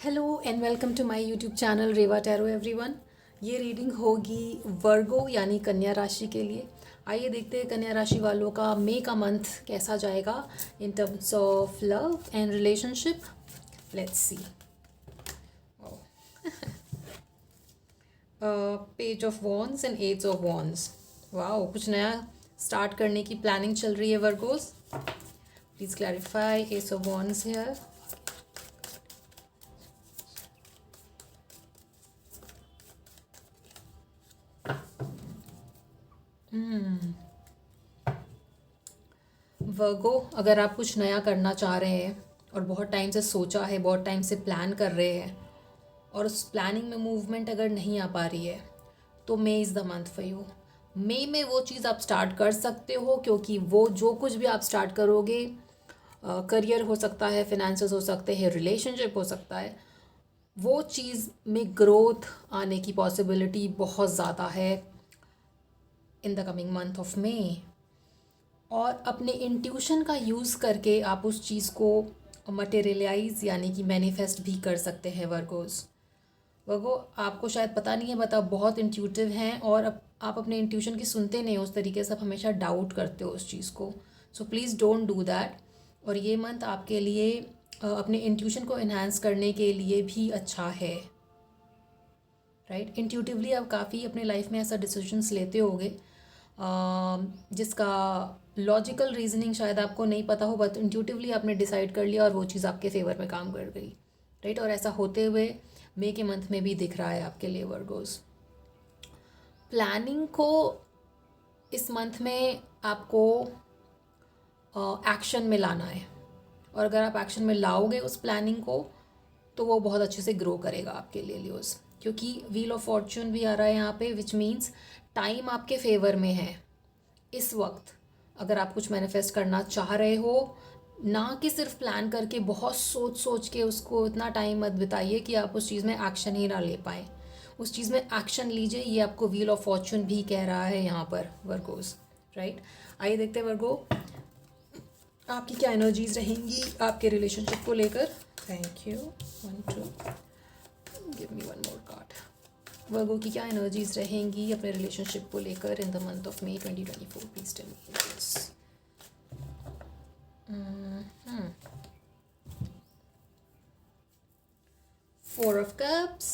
Hello and welcome to my YouTube channel Reva tarot everyone. ये reading होगी Virgo यानी कन्या राशि के लिए। आइए देखते हैं कन्या राशि वालों का मई का मंथ कैसा जाएगा in terms of love and relationship. Let's see. Page of wands and age of wands. Wow, कुछ नया स्टार्ट करने की प्लानिंग चल रही है Virgos. Please clarify age of wands here. Virgo, अगर आप कुछ नया करना चाह रहे हैं और बहुत टाइम से सोचा है, बहुत टाइम से प्लान कर रहे हैं और उस प्लानिंग में मूवमेंट अगर नहीं आ पा रही है तो May is the month for you. मई में वो चीज़ आप स्टार्ट कर सकते हो, क्योंकि वो जो कुछ भी आप स्टार्ट करोगे, करियर हो सकता है, फिनेंसेस हो सकते हैं, रिलेशनशिप हो सकता है, वो चीज़ में ग्रोथ आने की पॉसिबिलिटी बहुत ज़्यादा है in the coming month of May. और अपने इंट्यूशन का यूज़ करके आप उस चीज़ को मटेरियलाइज यानी कि मैनिफेस्ट भी कर सकते हैं वर्गोस। वर्गो, आपको शायद पता नहीं है, बट आप बहुत इंट्यूटिव हैं और आप अपने इंट्यूशन की सुनते नहीं हो उस तरीके से, आप हमेशा डाउट करते हो उस चीज़ को। So please don't do that. और ये मंथ आपके लिए अपने इंट्यूशन को इन्हांस करने के लिए भी अच्छा है। राइट, इंट्यूटिवली आप काफ़ी अपने लाइफ में ऐसा डिसीजंस लेते होगे जिसका लॉजिकल रीजनिंग शायद आपको नहीं पता हो, बट इंट्यूटिवली आपने डिसाइड कर लिया और वो चीज़ आपके फेवर में काम कर गई। राइट, और ऐसा होते हुए मई के मंथ में भी दिख रहा है आपके लिए वर्गोस। प्लानिंग को इस मंथ में आपको एक्शन में लाना है, और अगर आप एक्शन में लाओगे उस प्लानिंग को तो वो बहुत अच्छे से ग्रो करेगा आपके लिए लियोस, क्योंकि व्हील ऑफ फॉर्चून भी आ रहा है यहाँ पे, विच मीन्स टाइम आपके फेवर में है इस वक्त। अगर आप कुछ मैनिफेस्ट करना चाह रहे हो, ना कि सिर्फ प्लान करके बहुत सोच सोच के उसको इतना टाइम मत बिताइए कि आप उस चीज़ में एक्शन ही ना ले पाए। उस चीज़ में एक्शन लीजिए, ये आपको व्हील ऑफ फॉर्चून भी कह रहा है यहाँ पर वर्गोस। राइट, आइए देखते हैं वर्गो आपकी क्या एनर्जीज रहेंगी आपके रिलेशनशिप को लेकर। Thank you. 1 2 give me one more card. Virgo की क्या एनर्जीज रहेंगी अपने रिलेशनशिप को लेकर in the month of May 2024। Please tell me this. 4 of cups,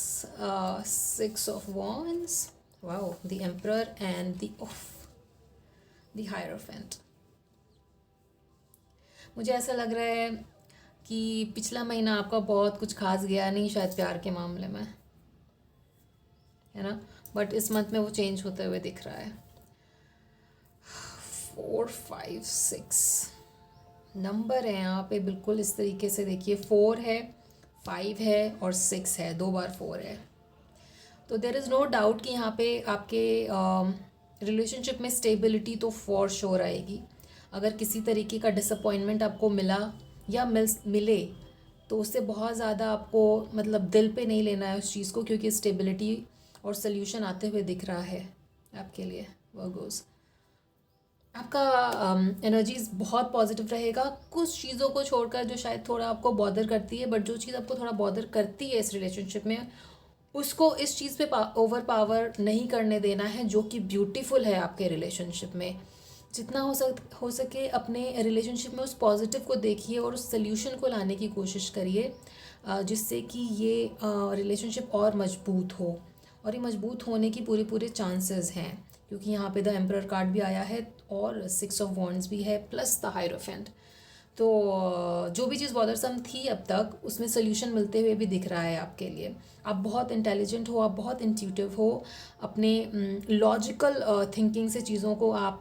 6 of wands, wow, the emperor and the hierophant। मुझे ऐसा लग रहा है कि पिछला महीना आपका बहुत कुछ खास गया नहीं शायद प्यार के मामले में, है ना, बट इस मंथ में वो चेंज होते हुए दिख रहा है। 4 5 6 नंबर है यहाँ पे, बिल्कुल इस तरीके से देखिए, 4 है, 5 है और 6 है, 2 बार 4 है। तो देर इज़ नो डाउट कि यहाँ पे आपके रिलेशनशिप में स्टेबिलिटी तो फॉर श्योर आएगी। अगर किसी तरीके का डिसअपॉइंटमेंट आपको मिला या मिले तो उससे बहुत ज़्यादा आपको मतलब दिल पे नहीं लेना है उस चीज़ को, क्योंकि स्टेबिलिटी और सोल्यूशन आते हुए दिख रहा है आपके लिए वर्गोस। आपका एनर्जीज बहुत पॉजिटिव रहेगा, कुछ चीज़ों को छोड़कर जो शायद थोड़ा आपको बॉदर करती है, बट जो चीज़ आपको थोड़ा बॉदर करती है इस रिलेशनशिप में, उसको इस चीज़ पे ओवर पावर नहीं करने देना है, जो कि ब्यूटीफुल है आपके रिलेशनशिप में। जितना हो सके अपने रिलेशनशिप में उस पॉजिटिव को देखिए और उस सोल्यूशन को लाने की कोशिश करिए, जिससे कि ये रिलेशनशिप और मजबूत हो। और ये मजबूत होने की पूरे चांसेस हैं, क्योंकि यहाँ पे द एम्परर कार्ड भी आया है और 6 ऑफ वॉन्ड्स भी है प्लस द हायरोफेंट। तो जो भी चीज़ बॉदरसम थी अब तक, उसमें सोल्यूशन मिलते हुए भी दिख रहा है आपके लिए। आप बहुत इंटेलिजेंट हो, आप बहुत इंट्यूटिव हो, अपने लॉजिकल थिंकिंग से चीज़ों को आप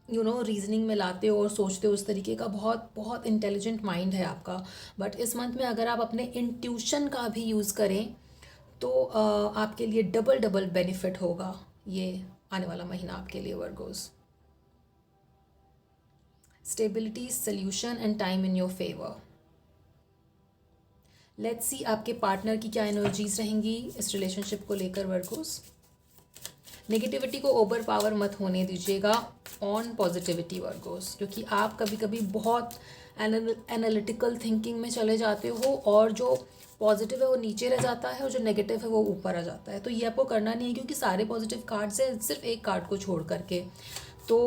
रीजनिंग में लाते हो और सोचते हो, उस तरीके का बहुत बहुत इंटेलिजेंट माइंड है आपका। बट इस मंथ में अगर आप अपने इंट्यूशन का भी यूज़ करें तो आपके लिए डबल डबल बेनिफिट होगा ये आने वाला महीना आपके लिए Virgo's. Stability, solution and time in your favour. Let's see आपके पार्टनर की क्या एनर्जीज रहेंगी इस रिलेशनशिप को लेकर वर्गोस। नेगेटिविटी को ओवर पावर मत होने दीजिएगा ऑन पॉजिटिविटी वर्गोस, क्योंकि आप कभी कभी बहुत एनालिटिकल थिंकिंग में चले जाते हो और जो पॉजिटिव है वो नीचे रह जाता है और जो नेगेटिव है वो ऊपर आ जाता है। तो ये आपको करना नहीं है, क्योंकि सारे पॉजिटिव कार्ड्स हैं सिर्फ एक कार्ड को छोड़ करके। तो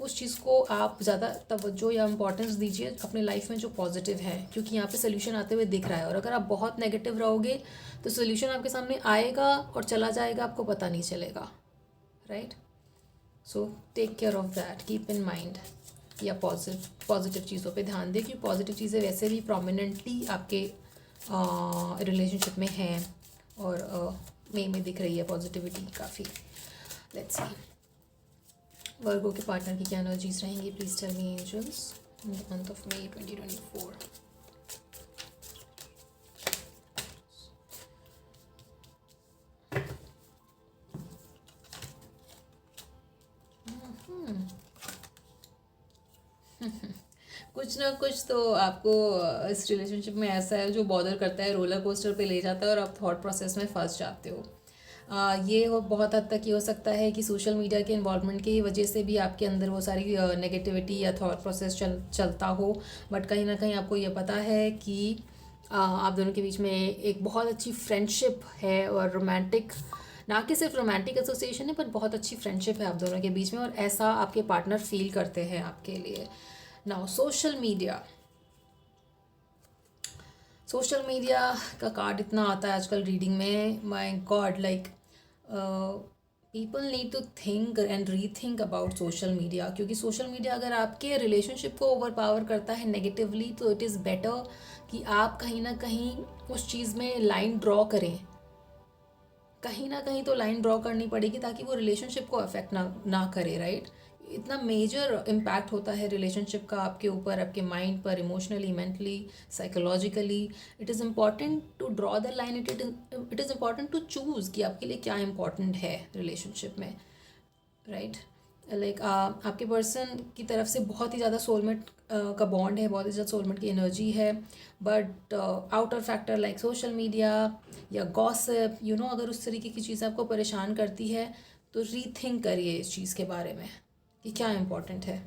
उस चीज़ को आप ज़्यादा तवज्जो या इम्पोर्टेंस दीजिए अपने लाइफ में जो पॉजिटिव है, क्योंकि यहाँ पे सोल्यूशन आते हुए दिख रहा है। और अगर आप बहुत नेगेटिव रहोगे तो सोल्यूशन आपके सामने आएगा और चला जाएगा, आपको पता नहीं चलेगा, right. So take care of that, keep in mind, या पॉजिटिव चीज़ों पे ध्यान दें, क्योंकि पॉजिटिव चीज़ें वैसे भी प्रोमिनेंटली आपके रिलेशनशिप में हैं और मई में दिख रही है पॉजिटिविटी काफ़ी। लेट्स सी वर्गो के पार्टनर की क्या एनर्जीज रहेंगी, please tell me angels in the month of May 2024। कुछ ना कुछ तो आपको इस रिलेशनशिप में ऐसा है जो बॉदर करता है, रोलर कोस्टर पे ले जाता है और आप थॉट प्रोसेस में फंस जाते हो। ये बहुत हद तक ये हो सकता है कि सोशल मीडिया के इन्वॉल्वमेंट की वजह से भी आपके अंदर वो सारी नेगेटिविटी या थॉट प्रोसेस चलता हो। बट कहीं ना कहीं आपको ये पता है कि आप दोनों के बीच में एक बहुत अच्छी फ्रेंडशिप है और रोमांटिक, ना कि सिर्फ रोमांटिक एसोसिएशन है, पर बहुत अच्छी फ्रेंडशिप है आप दोनों के बीच में, और ऐसा आपके पार्टनर फील करते हैं आपके लिए। नाउ सोशल मीडिया का कार्ड इतना आता है आजकल रीडिंग में, my god, like people need to think and rethink about social media, क्योंकि सोशल मीडिया अगर आपके रिलेशनशिप को ओवर पावर करता है नेगेटिवली, तो इट इज़ बेटर कि आप कहीं ना कहीं उस चीज़ में लाइन ड्रॉ करें। कहीं ना कहीं तो लाइन ड्रॉ करनी पड़ेगी ताकि वो रिलेशनशिप को अफेक्ट ना करे, राइट। इतना मेजर इम्पैक्ट होता है रिलेशनशिप का आपके ऊपर, आपके माइंड पर, emotionally, mentally, psychologically. It is important to draw the line, it is important to choose कि आपके लिए क्या इम्पॉर्टेंट है रिलेशनशिप में, राइट। लाइक आपके पर्सन की तरफ से बहुत ही ज़्यादा सोलमेट का बॉन्ड है, बहुत ही ज़्यादा सोलमेट की एनर्जी है, but outer factor like social media या गॉसिप, अगर उस तरीके की चीज़ आपको परेशान करती है तो रीथिंक करिए इस चीज़ के बारे में कि क्या इम्पोर्टेंट है,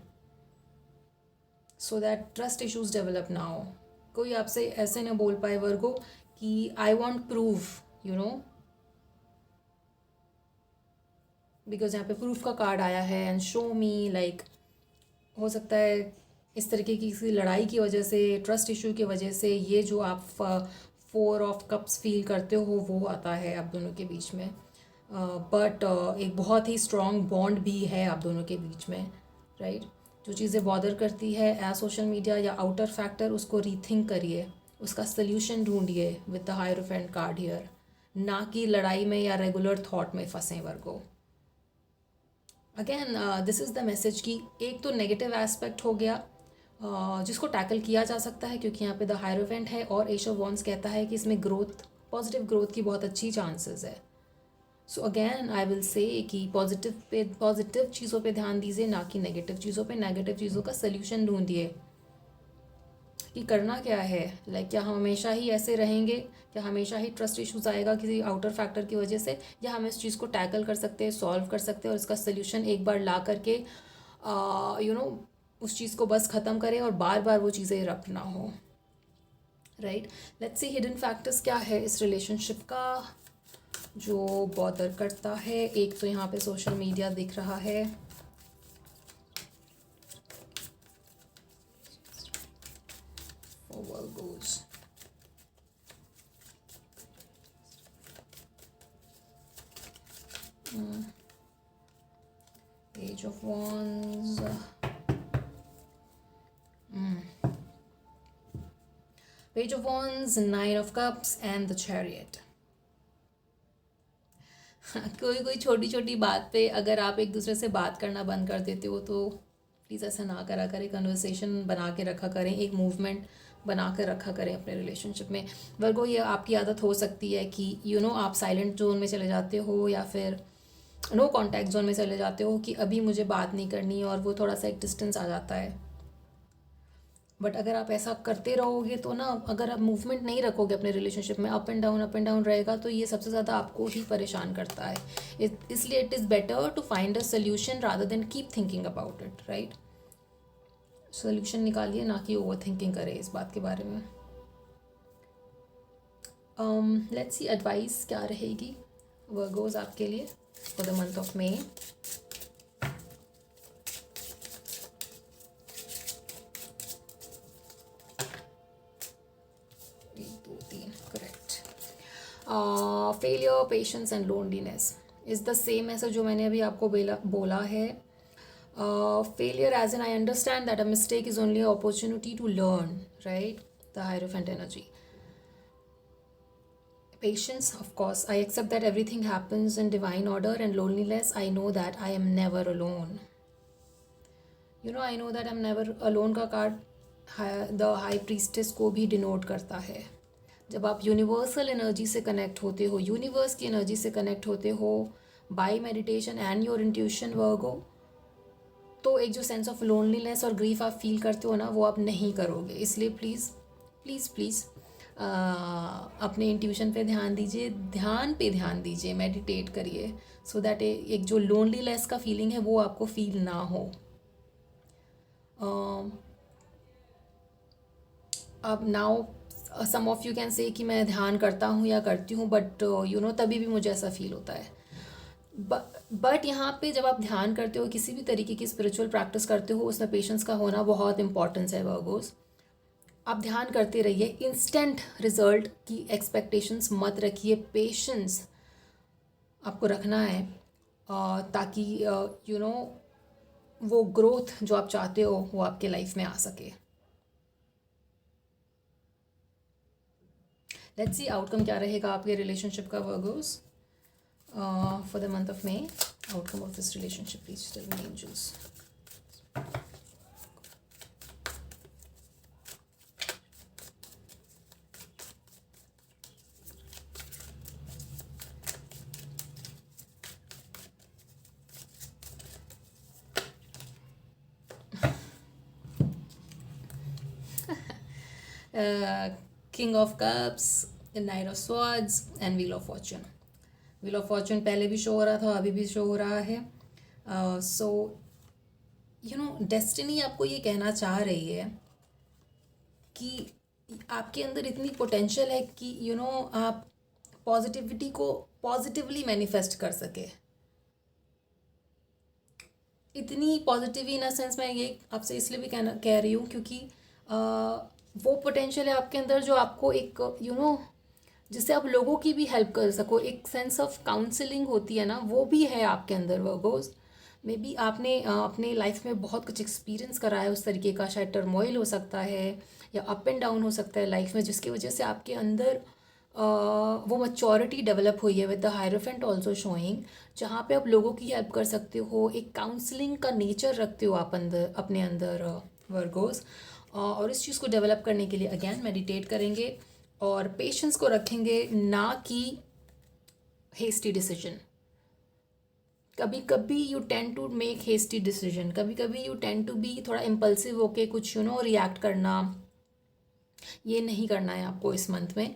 so that trust issues develop ना हो। कोई आपसे ऐसे ना बोल पाए वर्गो कि आई वॉन्ट प्रूफ, बिकॉज यहाँ पे प्रूफ का कार्ड आया है एंड शो मी, लाइक हो सकता है इस तरीके की किसी लड़ाई की वजह से, ट्रस्ट इशू की वजह से ये जो आप 4 ऑफ कप्स फील करते हो वो आता है आप दोनों के बीच में। बट एक बहुत ही स्ट्रॉन्ग बॉन्ड भी है आप दोनों के बीच में, राइट। जो चीज़ें बॉदर करती है एज सोशल मीडिया या आउटर फैक्टर, उसको रीथिंक करिए, उसका सल्यूशन ढूंढिए with the hierophant card here, ना कि लड़ाई में या रेगुलर थॉट में फंसे Virgo. Again this is the message कि एक तो नेगेटिव एस्पेक्ट हो गया जिसको टैकल किया जा सकता है, क्योंकि यहाँ पे द हायरोफेंट है और एश ऑफ वॉन्ड्स कहता है कि इसमें ग्रोथ, पॉजिटिव ग्रोथ की बहुत अच्छी चांसेस है। So again I will say कि पॉजिटिव चीज़ों पे ध्यान दीजिए, ना कि नेगेटिव चीज़ों पे। नेगेटिव चीज़ों का सल्यूशन ढूंढिए कि करना क्या है, लाइक क्या हम हमेशा ही ऐसे रहेंगे, क्या हमेशा ही ट्रस्ट इश्यूज आएगा किसी आउटर फैक्टर की वजह से, या हम इस चीज़ को टैकल कर सकते हैं, सॉल्व कर सकते हैं और इसका सल्यूशन एक बार ला करके उस चीज़ को बस ख़त्म करें और बार बार वो चीज़ें रब ना हो, right. Let's see hidden factors क्या है इस रिलेशनशिप का जो बॉदर करता है। एक तो यहाँ पे सोशल मीडिया दिख रहा है, Virgos. Page of Wands. Page of Wands, Nine of Cups and the Chariot. कोई छोटी छोटी बात पे अगर आप एक दूसरे से बात करना बंद कर देते हो तो प्लीज़ ऐसा ना करा करें, कन्वर्सेशन बना के रखा करें, एक मूवमेंट बना कर रखा करें अपने रिलेशनशिप में। वर्गो ये आपकी आदत हो सकती है कि आप साइलेंट जोन में चले जाते हो या फिर नो कॉन्टैक्ट जोन में चले जाते हो कि अभी मुझे बात नहीं करनी, और वो थोड़ा सा एक डिस्टेंस आ जाता है। बट अगर आप ऐसा करते रहोगे तो ना, अगर आप मूवमेंट नहीं रखोगे अपने रिलेशनशिप में, अप एंड डाउन रहेगा, तो ये सबसे ज़्यादा आपको ही परेशान करता है। इसलिए it is better to find a solution rather than keep thinking about it, right. Solution निकालिए, ना कि ओवर थिंकिंग करें इस बात के बारे में। लेट्स सी एडवाइस क्या रहेगी वर्गोज आपके लिए for the month of May. Failure, patience and loneliness is the same ऐसा जो मैंने अभी आपको बोला है। Failure as an I understand that a mistake is only opportunity to learn, right, the hierophant energy. Patience, of course, I accept that everything happens in divine order, and loneliness, I know that I am never alone. I know that I'm never alone का card the high priestess को भी denote करता है। जब आप universal energy से connect होते हो, यूनिवर्स की एनर्जी से कनेक्ट होते हो by meditation and your intuition Virgo, तो एक जो सेंस ऑफ लोनलीनेस और ग्रीफ आप फील करते हो ना, वो आप नहीं करोगे। इसलिए प्लीज़ प्लीज़ प्लीज़ अपने इंट्यूशन पे ध्यान दीजिए, ध्यान दीजिए, मेडिटेट करिए, सो दैट एक जो लोनलीनेस का फीलिंग है वो आपको फील ना हो। अब now some of you can say कि मैं ध्यान करता हूँ या करती हूँ, बट तभी भी मुझे ऐसा फील होता है। बट यहाँ पे जब आप ध्यान करते हो, किसी भी तरीके की स्पिरिचुअल प्रैक्टिस करते हो, उसमें पेशेंस का होना बहुत इंपॉर्टेंस है वर्गोस। आप ध्यान करते रहिए, इंस्टेंट रिजल्ट की एक्सपेक्टेशंस मत रखिए, पेशेंस आपको रखना है, ताकि वो ग्रोथ जो आप चाहते हो वो आपके लाइफ में आ सके। लेट्स सी आउटकम क्या रहेगा आपके रिलेशनशिप का Virgos for the month of May. Outcome of this relationship, please tell me angels. King of cups, knight of swords and wheel of fortune. Wheel of fortune पहले भी show हो रहा था, अभी भी शो हो रहा है। सो डेस्टिनी आपको ये कहना चाह रही है कि आपके अंदर इतनी पोटेंशियल है कि आप पॉजिटिविटी को पॉजिटिवली मैनिफेस्ट कर सके। इतनी पॉजिटिव इन अ सेंस, मैं ये आपसे इसलिए भी कह रही हूँ क्योंकि वो पोटेंशियल है आपके अंदर जो आपको एक जिससे आप लोगों की भी हेल्प कर सको, एक सेंस ऑफ काउंसलिंग होती है ना, वो भी है आपके अंदर वर्गोस। मे बी आपने अपने लाइफ में बहुत कुछ एक्सपीरियंस करा है उस तरीके का, शायद टर्मोइल हो सकता है या अप एंड डाउन हो सकता है लाइफ में, जिसकी वजह से आपके अंदर वो मैच्योरिटी डेवलप हुई है with the hierophant also showing, जहाँ पे आप लोगों की हेल्प कर सकते हो, एक काउंसलिंग का नेचर रखते हो आप अंदर, अपने अंदर वर्गोस। और इस चीज़ को डेवलप करने के लिए अगेन मेडिटेट करेंगे और पेशेंस को रखेंगे, ना कि हेस्टी डिसीजन। कभी कभी you tend to make hasty decision, कभी कभी यू टेंड टू बी थोड़ा इम्पल्सिव होके कुछ रिएक्ट करना, ये नहीं करना है आपको इस मंथ में।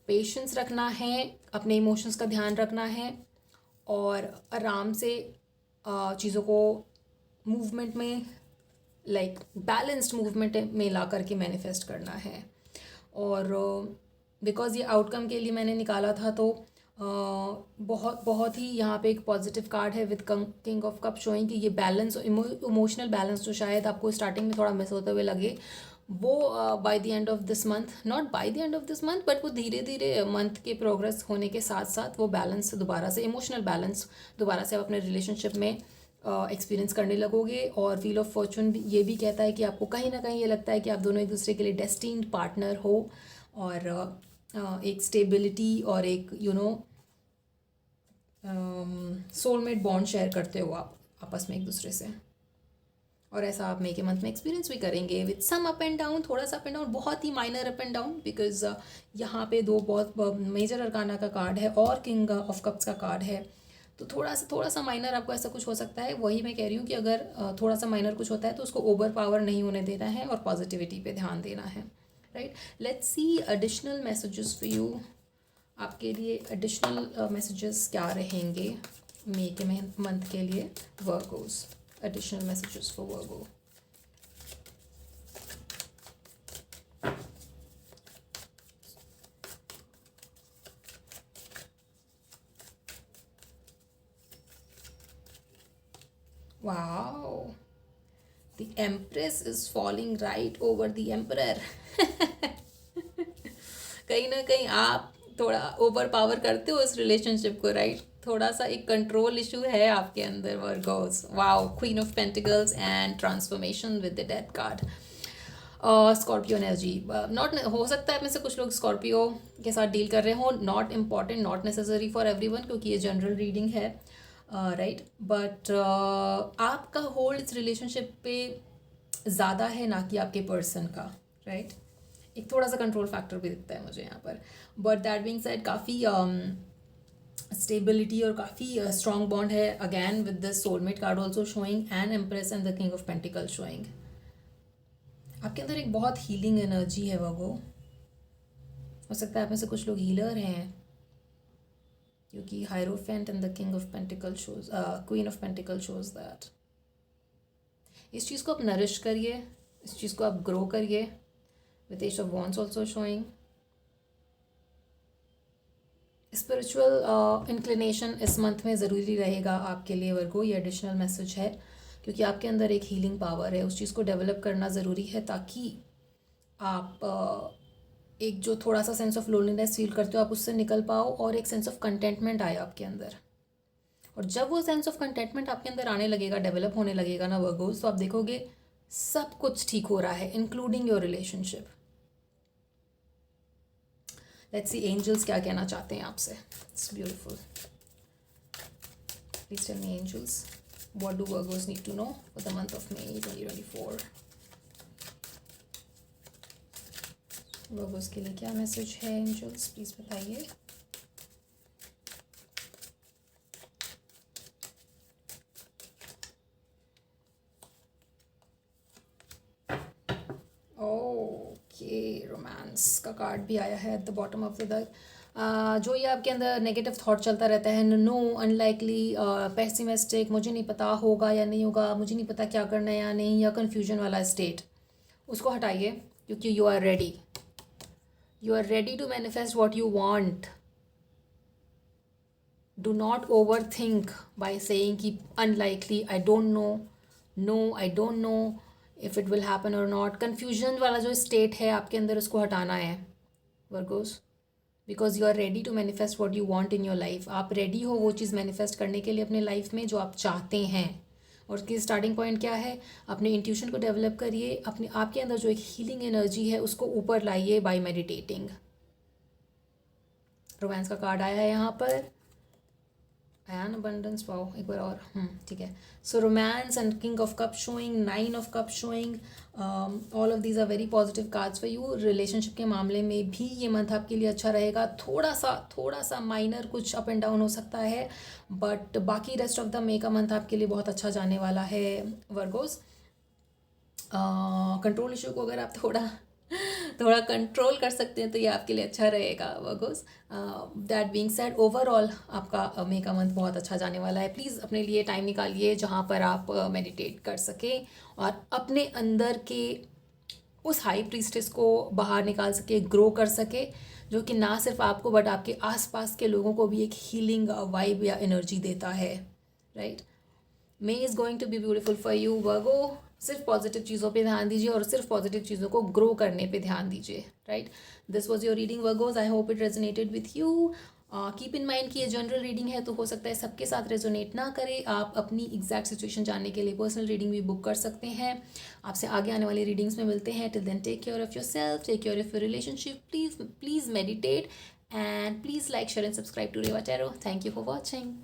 पेशेंस रखना है, अपने इमोशंस का ध्यान रखना है और आराम से चीज़ों को मूवमेंट में, लाइक बैलेंस्ड मूवमेंट में ला करके मैनिफेस्ट करना है। और बिकॉज़ ये आउटकम के लिए मैंने निकाला था, तो बहुत बहुत ही यहाँ पे एक पॉजिटिव कार्ड है with king of cup, showing कि ये बैलेंस, इमोशनल बैलेंस जो शायद आपको स्टार्टिंग में थोड़ा मिस होते हुए लगे, वो by the end of this month, not by the end of this month, but वो धीरे धीरे मंथ के प्रोग्रेस होने के साथ साथ वो बैलेंस दोबारा से, इमोशनल बैलेंस दोबारा से आप अपने रिलेशनशिप में एक्सपीरियंस करने लगोगे। और व्हील ऑफ फॉर्चून ये भी कहता है कि आपको कहीं ना कहीं ये लगता है कि आप दोनों एक दूसरे के लिए डेस्टिन्ड पार्टनर हो, और एक स्टेबिलिटी और एक सोलमेट बॉन्ड शेयर करते हो आप आपस में एक दूसरे से। और ऐसा आप मे के मंथ में एक्सपीरियंस भी करेंगे with some up and down, थोड़ा सा अप एंड डाउन, बहुत ही minor up and down, because यहाँ पे दो बहुत मेजर अरकाना का कार्ड है और किंग ऑफ कप्स का कार्ड है, तो थोड़ा सा माइनर आपको ऐसा कुछ हो सकता है। वही मैं कह रही हूँ कि अगर थोड़ा सा माइनर कुछ होता है तो उसको ओवर पावर नहीं होने देना है और पॉजिटिविटी पे ध्यान देना है, right. Let's see additional messages for you. आपके लिए एडिशनल मैसेजेस क्या रहेंगे मई के मंथ के लिए Virgo's. Additional messages for Virgo. Wow, the Empress is falling right over the Emperor. कहीं ना कहीं आप थोड़ा ओवर पावर करते हो इस रिलेशनशिप को, राइट। थोड़ा सा एक कंट्रोल इशू है आपके अंदर Virgo's. Wow, queen of pentacles and transformation with the death card. Scorpio energy, not हो सकता है में से कुछ लोग स्कॉर्पियो के साथ डील कर रहे हो। Not important, not necessary for everyone, क्योंकि ये जनरल रीडिंग है, राइट। बट आपका होल्ड इस रिलेशनशिप पे ज़्यादा है ना कि आपके पर्सन का, राइट। एक थोड़ा सा कंट्रोल फैक्टर भी दिखता है मुझे यहाँ पर। बट दैट बीइंग सेड, काफ़ी स्टेबिलिटी और काफ़ी स्ट्रॉन्ग बॉन्ड है। Again with the soulmate card also showing and empress and the king of pentacle showing. आपके अंदर एक बहुत हीलिंग एनर्जी है वो। हो सकता है आप में से कुछ लोग हीलर हैं, क्योंकि hierophant and the king of pentacle shows, queen of pentacle shows that. इस चीज़ को आप नरिश करिए, इस चीज़ को आप ग्रो करिए। With ace of wands also showing. Spiritual inclination इस मंथ में ज़रूरी रहेगा आपके लिए वर्गो। ये एडिशनल मैसेज है, क्योंकि आपके अंदर एक हीलिंग पावर है, उस चीज़ को डेवलप करना ज़रूरी है, ताकि आप एक जो थोड़ा सा सेंस ऑफ लोनलीनेस फील करते हो आप उससे निकल पाओ और एक सेंस ऑफ कंटेंटमेंट आए आपके अंदर। और जब वो सेंस ऑफ कंटेंटमेंट आपके अंदर आने लगेगा, डेवलप होने लगेगा ना वर्गोस, तो आप देखोगे सब कुछ ठीक हो रहा है, including your relationship. Let's see angels क्या कहना चाहते हैं आपसे। It's beautiful. Please tell me angels, what do Virgos need to know for the month of May 2024। Virgos के लिए क्या मैसेज है एंजल्स, प्लीज बताइए। ओके, रोमांस का कार्ड भी आया है at the bottom of the deck. जो ये आपके अंदर नेगेटिव थॉट चलता रहता है, नो, अनलाइकली, पेसिमिस्टिक, मुझे नहीं पता होगा या नहीं होगा, मुझे नहीं पता क्या करना है या नहीं, या कन्फ्यूजन वाला स्टेट, उसको हटाइए, क्योंकि you are ready. You are ready to manifest what you want. Do not overthink by saying कि unlikely, I don't know, no, I don't know if it will happen और not. Confusion वाला जो state है आपके अंदर, उसको हटाना है Virgos, because you are ready to manifest what you want in your life. आप रेडी हो वो चीज़ मैनिफेस्ट करने के लिए अपने लाइफ में जो आप चाहते हैं। और उसकी स्टार्टिंग पॉइंट क्या है? अपने इंट्यूशन को डेवलप करिए, अपने आपके अंदर जो एक हीलिंग एनर्जी है उसको ऊपर लाइए बाय मेडिटेटिंग। रोमांस का कार्ड आया है यहाँ पर, एंड अबंडेंस। वाओ, एक बार और, ठीक है। So romance and king of cup showing, 9 of cup showing. All of these are very positive cards for you. Relationship के मामले में भी ये मंथ आपके लिए अच्छा रहेगा। थोड़ा सा माइनर कुछ अप एंड डाउन हो सकता है, बट बाकी रेस्ट ऑफ द मे का मंथ आपके लिए बहुत अच्छा जाने वाला है वर्गोस। कंट्रोल इशू को अगर आप थोड़ा कंट्रोल कर सकते हैं तो ये आपके लिए अच्छा रहेगा Virgo's. That being said, overall आपका मे का मंथ बहुत अच्छा जाने वाला है। प्लीज़ अपने लिए टाइम निकालिए जहाँ पर आप मेडिटेट कर सकें और अपने अंदर के उस हाई प्रीस्टेस को बाहर निकाल सके, ग्रो कर सके, जो कि ना सिर्फ आपको बट आपके आसपास के लोगों को भी एक हीलिंग वाइब या एनर्जी देता है, right. May is going to be beautiful for you Virgo. सिर्फ पॉजिटिव चीज़ों पे ध्यान दीजिए और सिर्फ पॉजिटिव चीज़ों को ग्रो करने पे ध्यान दीजिए, right. This was your reading Virgos. I hope it resonated with you. Keep in mind कि ये जनरल रीडिंग है, तो हो सकता है सबके साथ रेजोनेट ना करे। आप अपनी एग्जैक्ट सिचुएशन जानने के लिए पर्सनल रीडिंग भी बुक कर सकते हैं। आपसे आगे आने वाली रीडिंग्स में मिलते हैं। Till then, take care of yourself, take care of your relationship. Please meditate and please like, share and subscribe to Reva tarot. Thank you for watching.